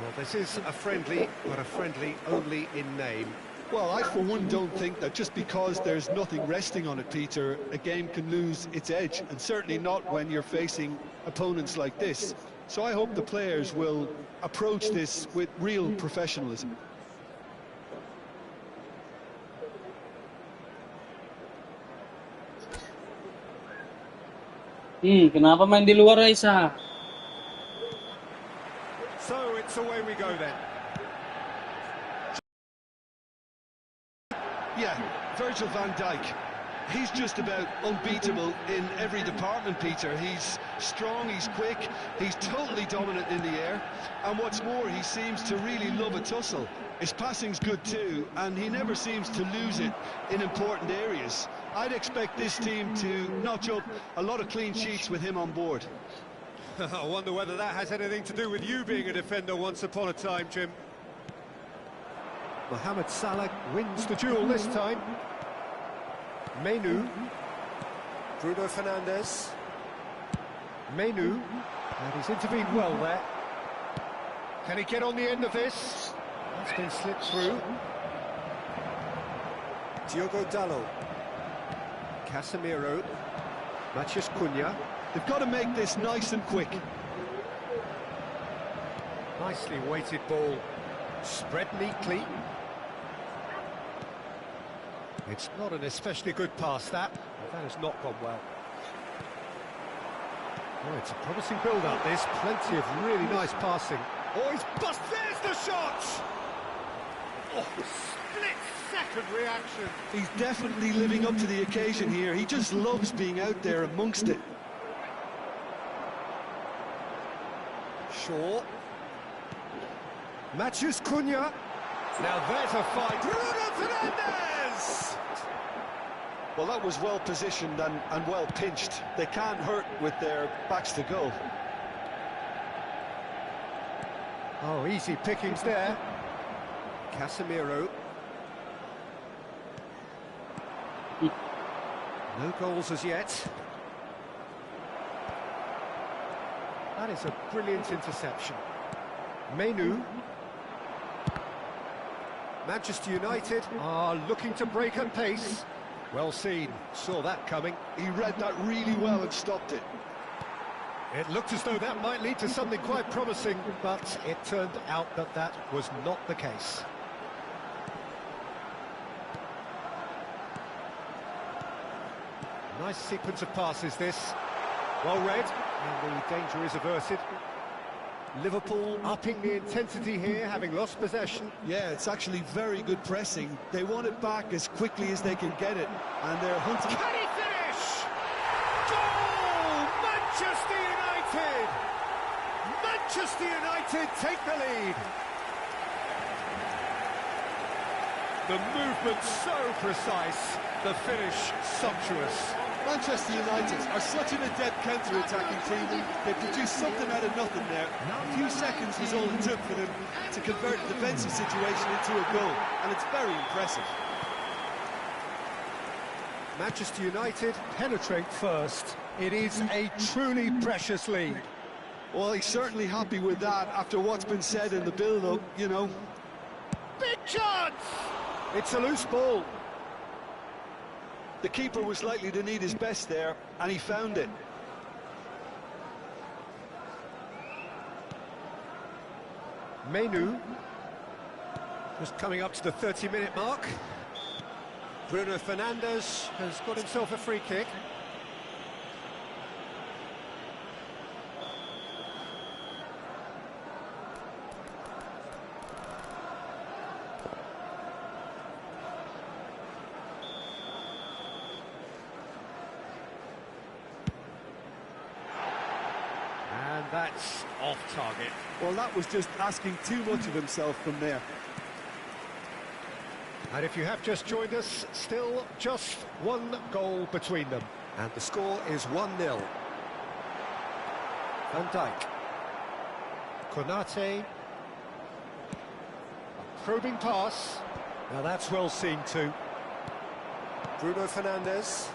Well, this is a friendly, but a friendly only in name. Well, I for one don't think that just because there's nothing resting on it, Peter, a game can lose its edge, and certainly not when you're facing opponents like this. So I hope the players will approach this with real professionalism. Kenapa main di luar Raisa? So it's away we go then. Yeah, Virgil van Dijk. He's just about unbeatable in every department, Peter. He's strong, he's quick, he's totally dominant in the air. And what's more, he seems to really love a tussle. His passing's good too, and he never seems to lose it in important areas. I'd expect this team to notch up a lot of clean sheets with him on board. I wonder whether that has anything to do with you being a defender once upon a time, Jim. Mohamed Salah wins the duel this time. Menu. Bruno Fernandes. Menu. And he's intervened well there. Can he get on the end of this? That's been slipped through. Diogo Dalot. Casemiro. Matheus Cunha. They've got to make this nice and quick. Nicely weighted ball. Spread neatly. It's not an especially good pass, that. That has not gone well. Oh, it's a promising build-up, this. Plenty of really nice passing. Oh, he's bust. There's the shot! Oh, split-second reaction. He's definitely living up to the occasion here. He just loves being out there amongst it. Shaw. Matheus Cunha. Now there's a fight. Bruno Fernandes! Well, that was well positioned and well pinched. They can't hurt with their backs to goal. Oh, easy pickings there. Casemiro. No goals as yet. That is a brilliant interception. Menu. Manchester United are looking to break at pace. Well seen, saw that coming. He read that really well and stopped it. It looked as though that might lead to something quite promising, but it turned out that that was not the case. Nice sequence of passes, this. Well read, and the danger is averted. Liverpool upping the intensity here, having lost possession. Yeah, it's actually very good pressing. They want it back as quickly as they can get it, and they're hunting. Can he finish? Goal! Manchester United! Manchester United take the lead. The movement so precise, the finish sumptuous. Manchester United are such an adept counter-attacking team. They produced something out of nothing there. A few seconds was all it took for them to convert a defensive situation into a goal, and it's very impressive. Manchester United penetrate first. It is a truly precious lead. Well, he's certainly happy with that after what's been said in the build-up, you know. Big chance! It's a loose ball. The keeper was likely to need his best there, and he found it. Menu. Just coming up to the 30-minute mark. Bruno Fernandes has got himself a free kick. That's off target. Well, that was just asking too much of himself from there. And if you have just joined us, still just one goal between them. And the score is 1-0. Van Dijk. Konate. A probing pass. Now that's well seen too. Bruno Fernandes.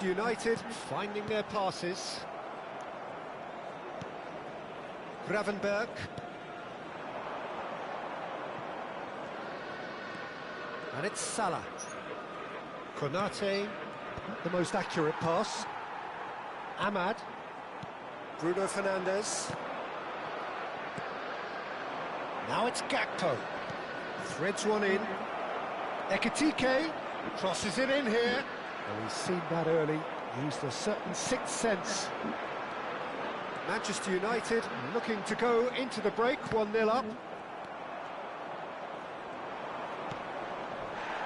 United finding their passes. Gravenberg. And it's Salah. Konate, not the most accurate pass. Ahmad. Bruno Fernandes. Now it's Gakpo. Threads one in. Ekitike crosses it in here. Well, he's seen that early. Used a certain sixth sense. Manchester United looking to go into the break, 1-0 up.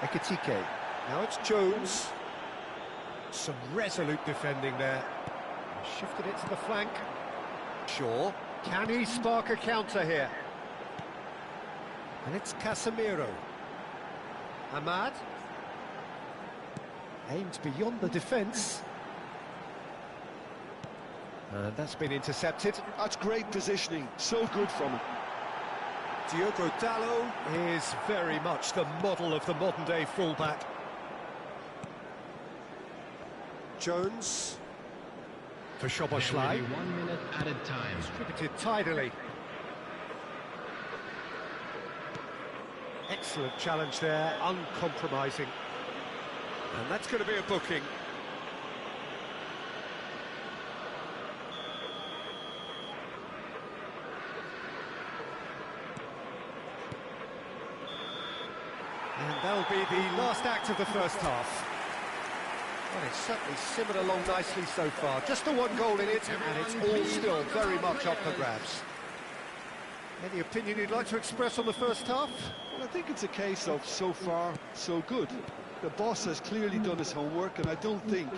Ekitike. Now it's Jones. Some resolute defending there. Shifted it to the flank. Shaw. Can he spark a counter here? And it's Casemiro. Ahmad. Aimed beyond the defence. And that's been intercepted. That's great positioning, so good from him. Diogo Dalot is very much the model of the modern-day fullback. Jones. For Szoboszlai. 1 minute added time. Distributed tidily. Excellent challenge there, uncompromising. And that's going to be a booking. And that'll be the last act of the first half. Well, it's certainly simmered along nicely so far. Just the one goal in it, and it's all still very much up for grabs. Any opinion you'd like to express on the first half? Well, I think it's a case of so far, so good. The boss has clearly done his homework, and I don't think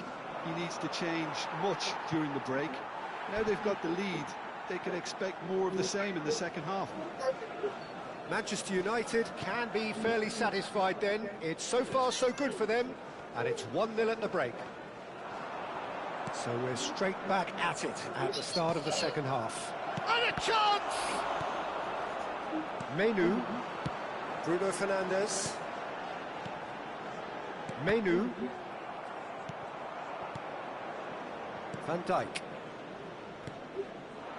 he needs to change much during the break. Now they've got the lead, they can expect more of the same in the second half. Manchester United can be fairly satisfied then. It's so far so good for them, and it's 1-0 at the break. So we're straight back at it at the start of the second half. And a chance! Menu. Bruno Fernandes. Menu. Van Dijk.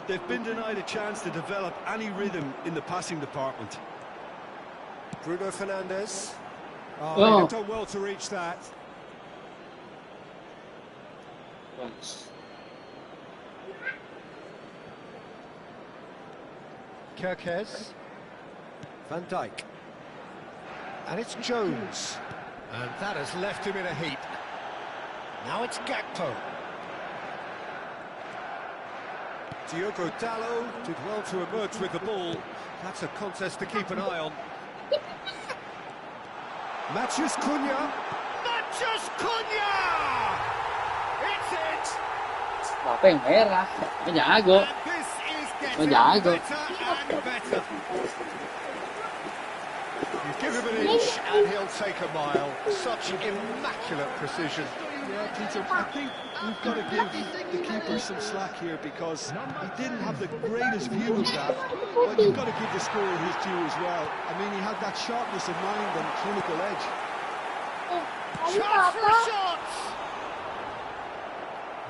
They've been denied a chance to develop any rhythm in the passing department. Bruno Fernandes. Oh. They've done well to reach that. Thanks. Kerkez. Van Dijk. And it's Jones. And that has left him in a heap. Now it's Gakpo. Diogo Dalot did well to emerge with the ball. That's a contest to keep an eye on. Matheus Cunha. Matheus Cunha! It's it! Apa yang merah? Menjago. And this is getting Menjago. better and better. You give him an inch and he'll take a mile. Such immaculate precision. Yeah, Peter, I think we've got to give the keeper some slack here because he didn't have the greatest view of that, but you've got to give the scorer his due as well. I mean, he had that sharpness of mind and clinical edge. Chance for a shot!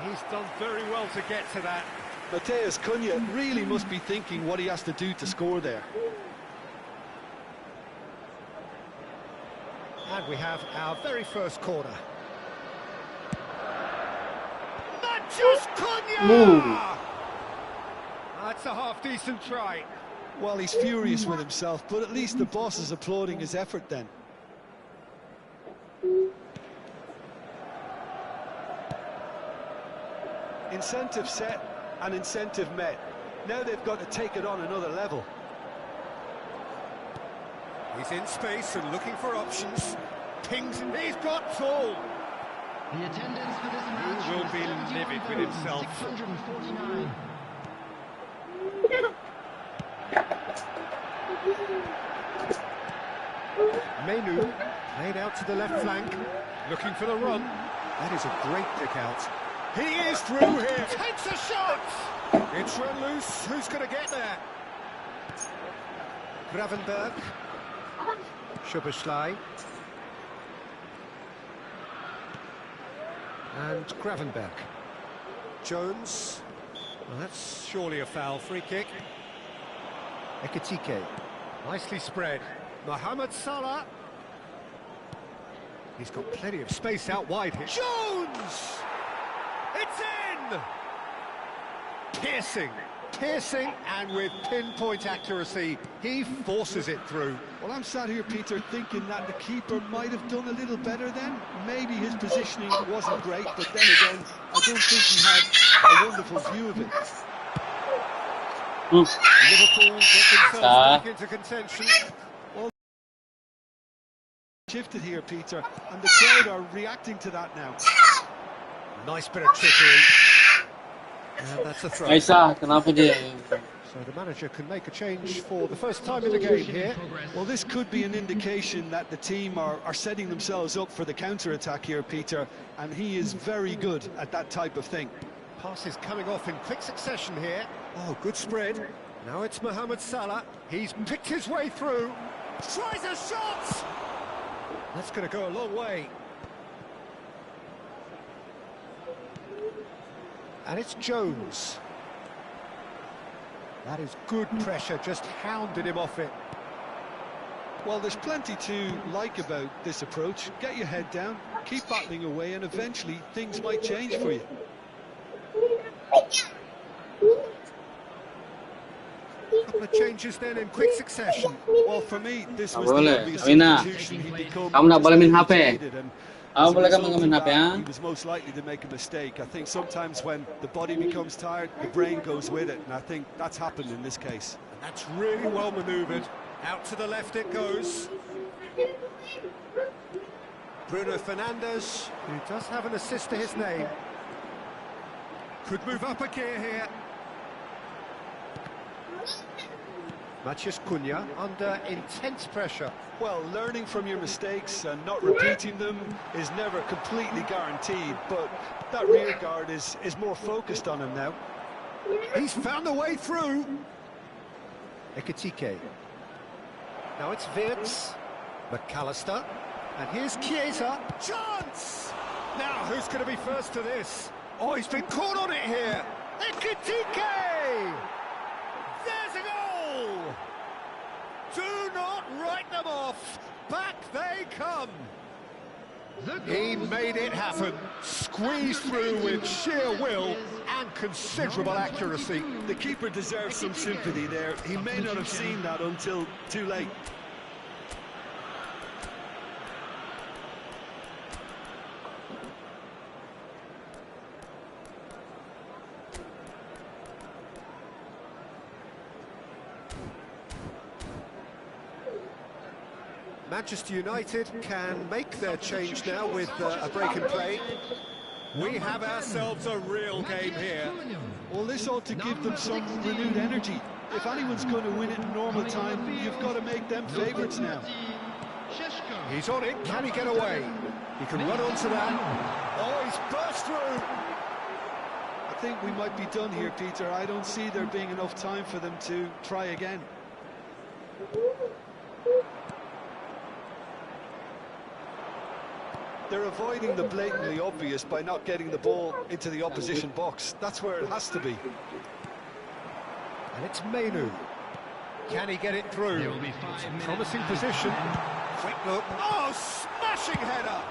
He's done very well to get to that. Matheus Cunha really must be thinking what he has to do to score there. And we have our very first corner. Matheus Cunha! That's a half-decent try. Well, he's furious with himself, but at least the boss is applauding his effort then. Incentive set and incentive met. Now they've got to take it on another level. He's in space and looking for options. Pings, and he's got tall. The attendance for this match He will be livid with himself. 649. Menu, laid out to the left flank, looking for the run. That is a great pick out. He is through here. Takes a shot. It's run loose. Who's going to get there? Gravenberg. Szoboszlai. And Gravenberg. Jones. Well, that's surely a foul. Free kick. Ekitike. Nicely spread. Mohamed Salah. He's got plenty of space out wide here. Jones! It's in! Piercing, and with pinpoint accuracy, he forces it through. Well, I'm sat here, Peter, thinking that the keeper might have done a little better then. Maybe his positioning wasn't great, but then again, I don't think he had a wonderful view of it. Liverpool get themselves back into contention. Well, shifted here, Peter, and the crowd are reacting to that now. Nice bit of trickery. And that's a throw. Aisyah, kenapa dia? So the manager can make a change for the first time in the game here. Well, this could be an indication that the team are setting themselves up for the counter-attack here, Peter, and he is very good at that type of thing. Passes coming off in quick succession here. Oh, good spread. Now it's Mohamed Salah. He's picked his way through. Tries a shot! That's going to go a long way. And it's Jones. That is good pressure, just hounded him off it. Well, there's plenty to like about this approach. Get your head down, keep battling away, and eventually things might change for you. Couple of changes then in quick succession. Well, for me, this was boleh. the obvious Amina. substitution he'd become. Kamu nak boleh main HP? And Kamu as a boleh kan result main of HP, that, ha? he was most likely to make a mistake. I think sometimes when the body becomes tired, the brain goes with it, and I think that's happened in this case. And that's really well manoeuvred. Out to the left it goes. Bruno Fernandes, who does have an assist to his name. Could move up a gear here. Matheus Cunha under intense pressure. Well, learning from your mistakes and not repeating them is never completely guaranteed, but that rear guard is more focused on him now. He's found a way through. Ekitike. Now it's Wirtz. McAllister. And here's Chiesa. Chance! Now, who's going to be first to this? Oh, he's been caught on it here. Ekitike! There's a goal! Do not write them off. Back they come. He made it happen. Squeezed through with sheer will and considerable accuracy. The keeper deserves some sympathy there. He may not have seen that until too late. Manchester United can make their change now with a break in play. We have ourselves a real game here. Well, this ought to give them some renewed energy. If anyone's going to win it in normal time, you've got to make them favourites now. He's on it. Can he get away? He can run onto that. Oh, he's burst through. I think we might be done here, Peter. I don't see there being enough time for them to try again. They're avoiding the blatantly obvious by not getting the ball into the opposition box. That's where it has to be. And it's Mainu. Can he get it through? It's a promising position. Quick look. Oh, smashing header!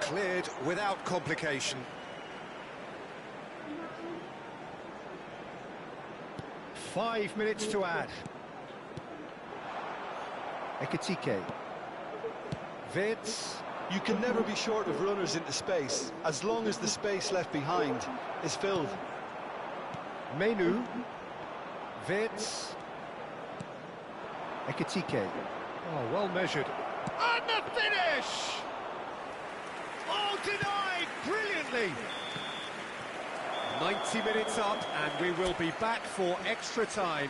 Cleared without complication. Five minutes to add. Ekitike. Wirtz. You can never be short of runners into space, as long as the space left behind is filled. Mainu. Wirtz. Ekitike. Oh, well measured. And the finish! Oh, denied brilliantly! 90 minutes up, and we will be back for extra time.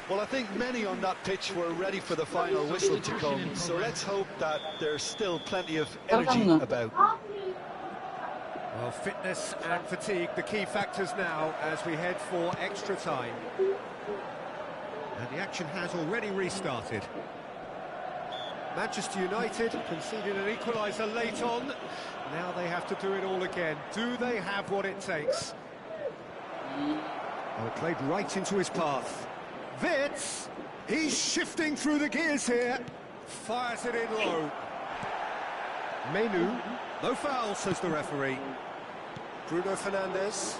Well, I think many on that pitch were ready for the final whistle to come, so let's hope that there's still plenty of energy about. Well, fitness and fatigue, the key factors now as we head for extra time. And the action has already restarted. Manchester United conceded an equaliser late on. Now they have to do it all again. Do they have what it takes? Oh, it played right into his path. Wirtz, he's shifting through the gears here. Fires it in low. Menu, no foul, says the referee. Bruno Fernandes.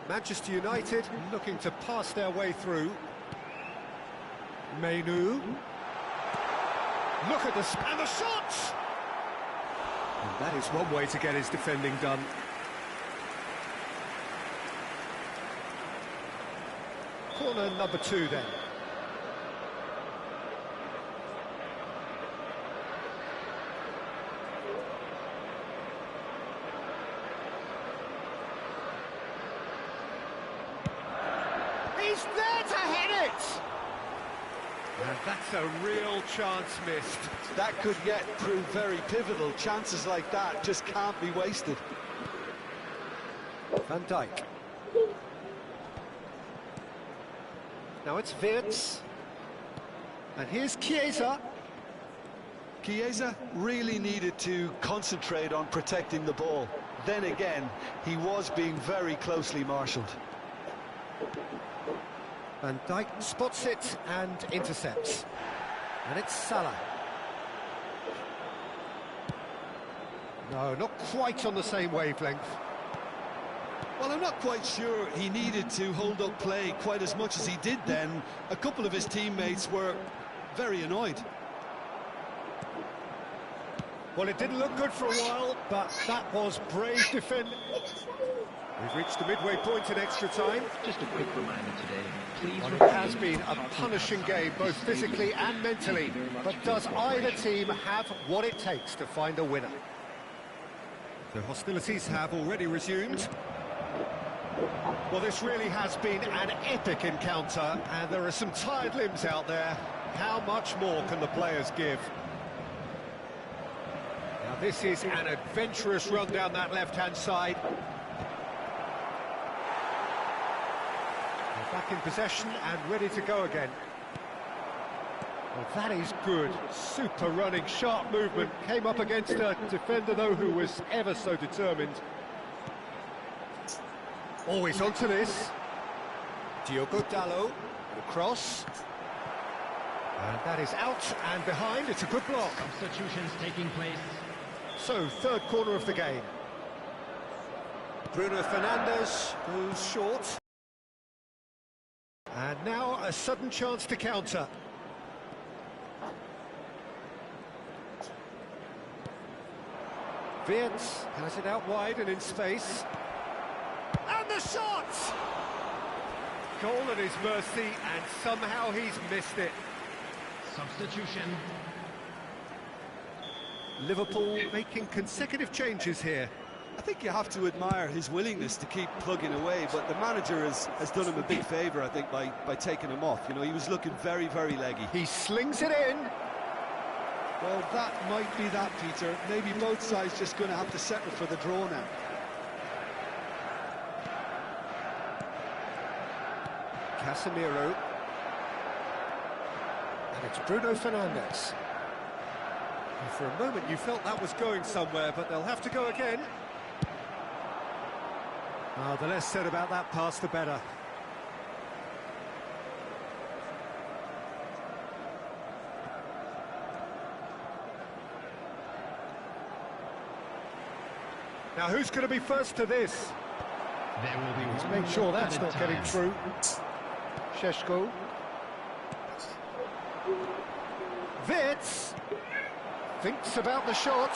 Manchester United looking to pass their way through. Menu. Look at and the shots! And that is one way to get his defending done. Corner number 2 then. He's there to hit it! And that's a real chance missed. That could yet prove very pivotal. Chances like that just can't be wasted. Van Dijk. Now it's Wirtz. And here's Chiesa. Chiesa really needed to concentrate on protecting the ball. Then again, he was being very closely marshalled. Van Dijk spots it and intercepts. And it's Salah. No, not quite on the same wavelength. Well, I'm not quite sure he needed to hold up play quite as much as he did then. A couple of his teammates were very annoyed. Well, it didn't look good for a while, but that was brave defending. We've reached the midway point in extra time. Just a quick reminder today. Please. Well, it has been a punishing game, both physically and mentally. But does either team have what it takes to find a winner? The hostilities have already resumed. Well, this really has been an epic encounter, and there are some tired limbs out there. How much more can the players give? Now, this is an adventurous run down that left-hand side. They're back in possession and ready to go again. Well, that is good. Super running, sharp movement. Came up against a defender, though, who was ever so determined. Always onto this. Diogo Dalot, the cross. And that is out and behind. It's a good block. Substitutions taking place. So, third corner of the game. Bruno Fernandes goes short. And now a sudden chance to counter. Wirtz has it out wide and in space. And the shot! Goal at his mercy, and somehow he's missed it. Substitution. Liverpool making consecutive changes here. I think you have to admire his willingness to keep plugging away, but the manager has done him a big favour, I think, by taking him off. You know, he was looking very, very leggy. He slings it in. Well, that might be that, Peter. Maybe both sides just going to have to settle for the draw now. Casemiro. And it's Bruno Fernandes. And for a moment you felt that was going somewhere, but they'll have to go again. Oh, the less said about that pass, the better. Now, who's going to be first to this? There will be. Let's make sure that's not getting through. Šeško. Wirtz thinks about the shot.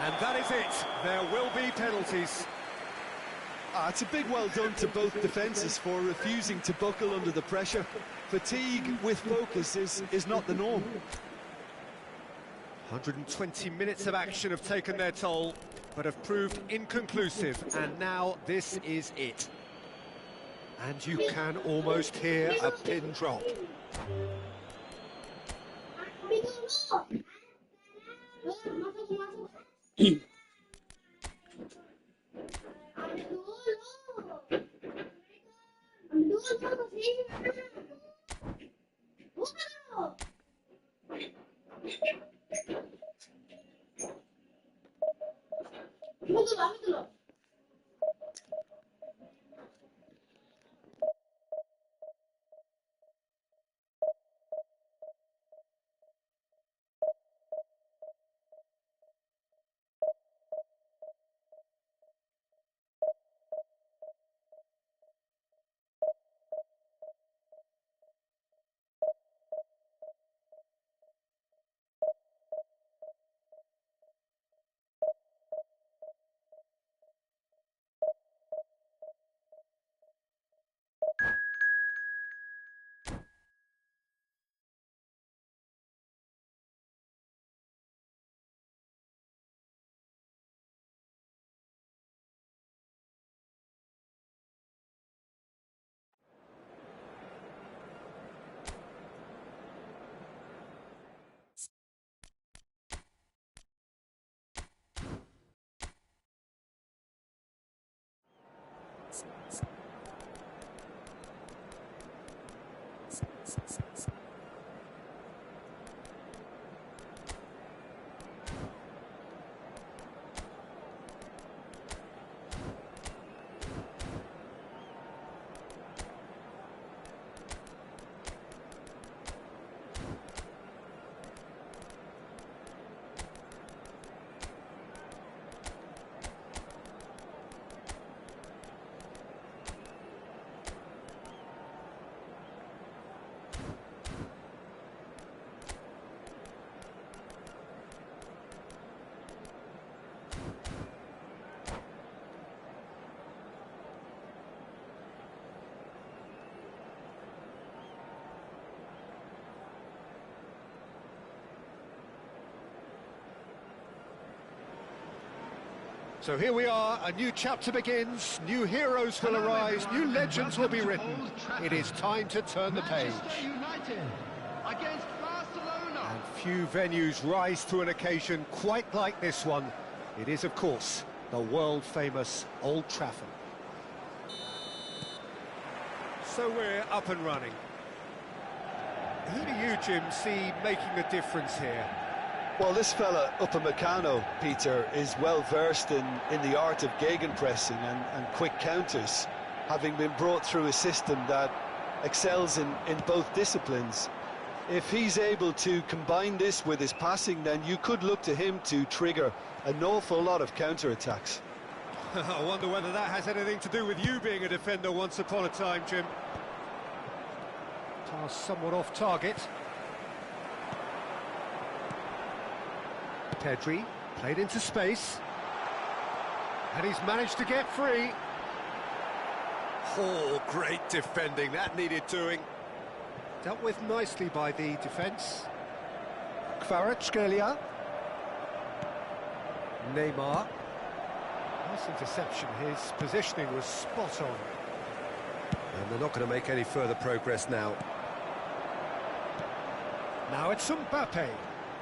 And that is it. There will be penalties. It's a big well done to both defences for refusing to buckle under the pressure. Fatigue with focus is not the norm. 120 minutes of action have taken their toll, but have proved inconclusive, and now this is it. And you can almost hear a pin drop. So here we are, a new chapter begins, new heroes will arise, new legends will be written. It is time to turn the page. Manchester United against Barcelona. And few venues rise to an occasion quite like this one. It is, of course, the world-famous Old Trafford. So we're up and running. Who do you, Jim, see making a difference here? Well, this fella, Upamecano, Peter, is well versed in the art of gegenpressing and quick counters, having been brought through a system that excels in both disciplines. If he's able to combine this with his passing, then you could look to him to trigger an awful lot of counter-attacks. I wonder whether that has anything to do with you being a defender once upon a time, Jim. Pass somewhat off target. Pedri, played into space. And he's managed to get free. Oh, great defending, that needed doing. Dealt with nicely by the defence. Kvaratskhelia. Neymar. Nice interception, his positioning was spot on. And they're not going to make any further progress now. Now it's Mbappe.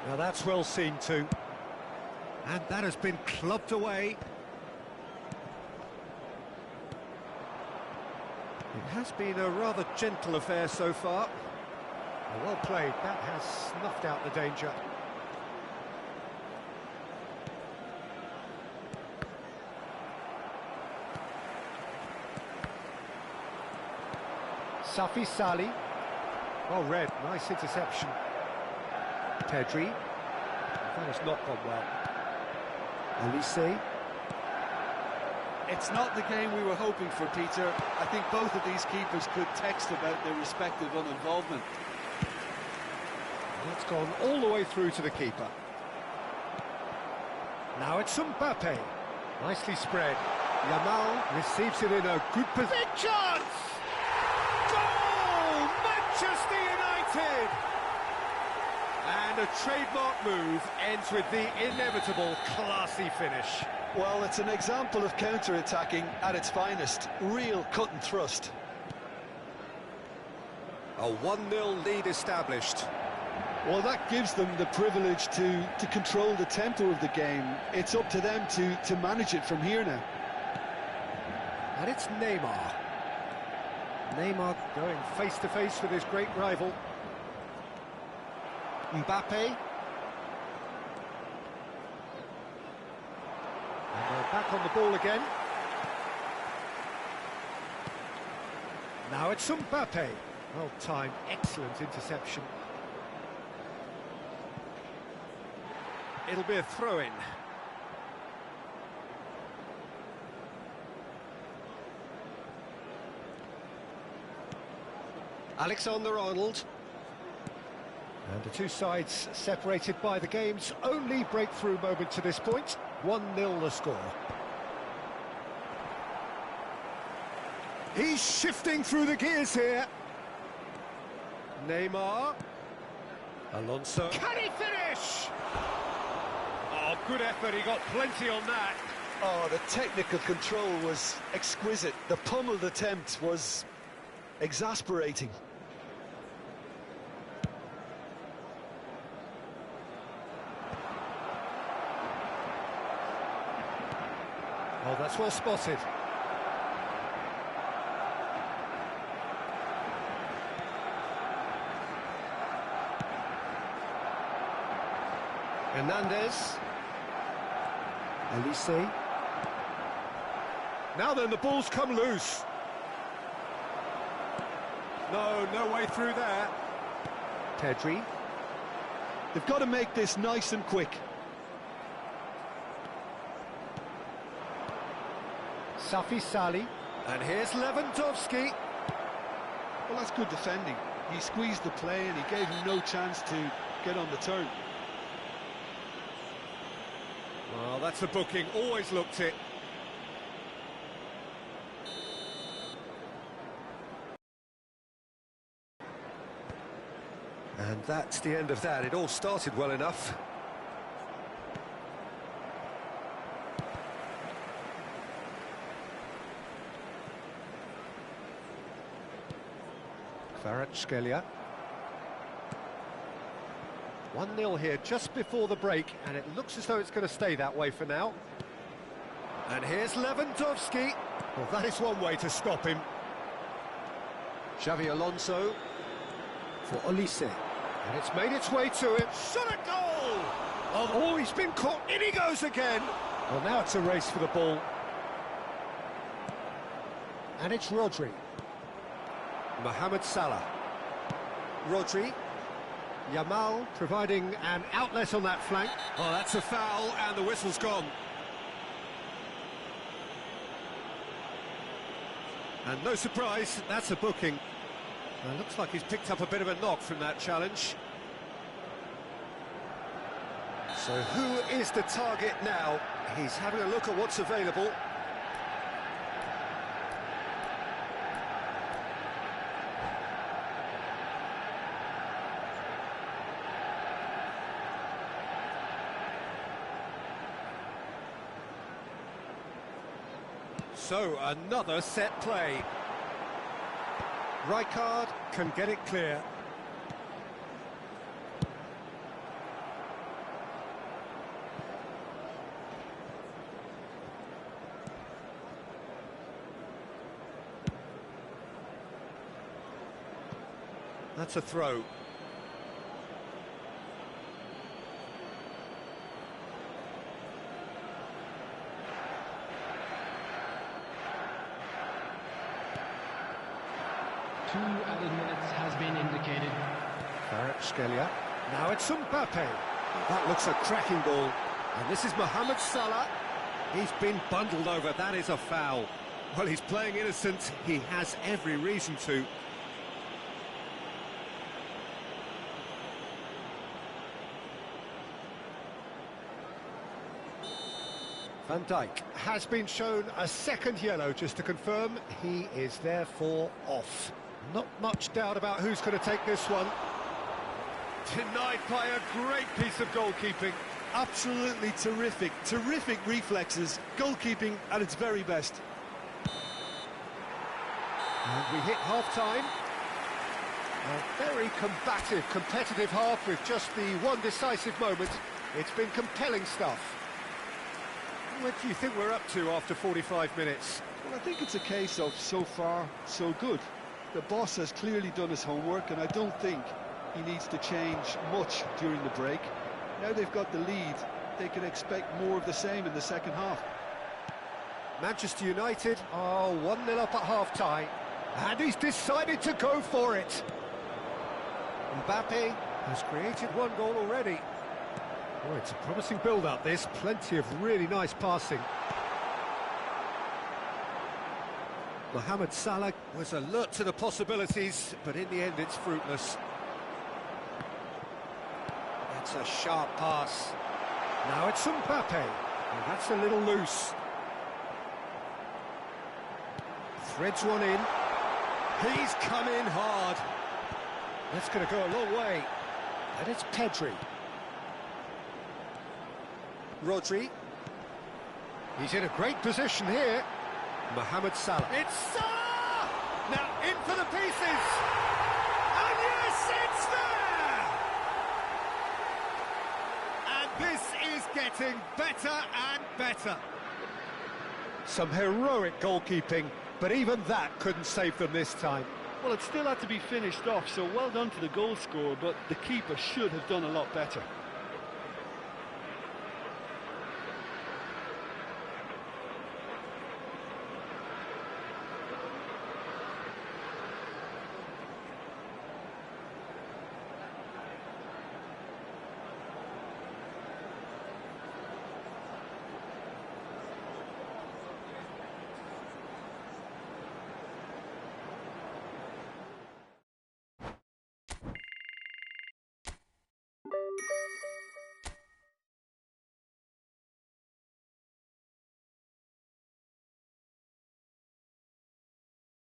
Now that's well seen too. And that has been clubbed away. It has been a rather gentle affair so far. Well played, that has snuffed out the danger. Safi Sali. Well read, nice interception. Pedri. That has not gone well. Olise. It's not the game we were hoping for, Peter. I think both of these keepers could text about their respective uninvolvement. That's gone all the way through to the keeper. Now it's Mbappe. Nicely spread. Yamal receives it in a good position. Big chance! Goal! Manchester United! And a trademark move ends with the inevitable classy finish. Well, it's an example of counter-attacking at its finest. Real cut and thrust. A 1-0 lead established. Well, that gives them the privilege to control the tempo of the game. It's up to them to manage it from here now. And it's Neymar. Neymar going face-to-face with his great rival. Mbappe. And they're back on the ball again. Now it's Mbappe. Well timed, excellent interception. It'll be a throw-in. Alexander-Arnold. And the two sides separated by the game's only breakthrough moment to this point. 1-0 the score. He's shifting through the gears here. Neymar. Alonso. Can he finish? Oh, good effort, he got plenty on that. Oh, the technical control was exquisite. The pummeled attempt was exasperating. Oh, that's well spotted. Hernandez. Olise. Now then, the ball's come loose. No way through there. Pedri. They've got to make this nice and quick. Safi Sali. And here's Lewandowski. Well, that's good defending. He squeezed the play and he gave him no chance to get on the turn. Well, that's a booking, always looked it. And that's the end of that. It all started well enough. Kvaratskhelia. 1-0 here just before the break, and it looks as though it's going to stay that way for now. And here's Lewandowski. Well, that is one way to stop him. Xavi Alonso for Olise. And it's made its way to him. Shot a goal! Oh, he's been caught. In he goes again. Well, now it's a race for the ball. And it's Rodri. Mohamed Salah. Rodri. Yamal providing an outlet on that flank. Oh, that's a foul, and the whistle's gone. And no surprise, that's a booking. Well, looks like he's picked up a bit of a knock from that challenge. So who is the target now? He's having a look at what's available. So, another set play. Rijkaard can get it clear. That's a throw. Two added minutes has been indicated. Kvaratskhelia. Now it's Mbappe. That looks a cracking ball. And this is Mohamed Salah. He's been bundled over. That is a foul. Well, he's playing innocent. He has every reason to. Van Dijk has been shown a second yellow, just to confirm. He is therefore off. Not much doubt about who's going to take this one. Denied by a great piece of goalkeeping. Absolutely terrific, terrific reflexes, goalkeeping at its very best. And we hit half-time. A very combative, competitive half with just the one decisive moment. It's been compelling stuff. What do you think we're up to after 45 minutes? Well, I think it's a case of so far, so good. The boss has clearly done his homework, and I don't think he needs to change much during the break. Now they've got the lead, they can expect more of the same in the second half. Manchester United are 1-0 up at half-time, and he's decided to go for it. Mbappe has created one goal already. Oh, it's a promising build-up, this. Plenty of really nice passing. Mohamed Salah was alert to the possibilities, but in the end it's fruitless. That's a sharp pass. Now it's Mbappe. And that's a little loose. Threads one in. He's come in hard. That's going to go a long way. And it's Pedri. Rodri. He's in a great position here. Mohamed Salah. It's Salah! Now in for the pieces! And yes, it's there! And this is getting better and better. Some heroic goalkeeping, but even that couldn't save them this time. Well, it still had to be finished off, so well done to the goal scorer, but the keeper should have done a lot better.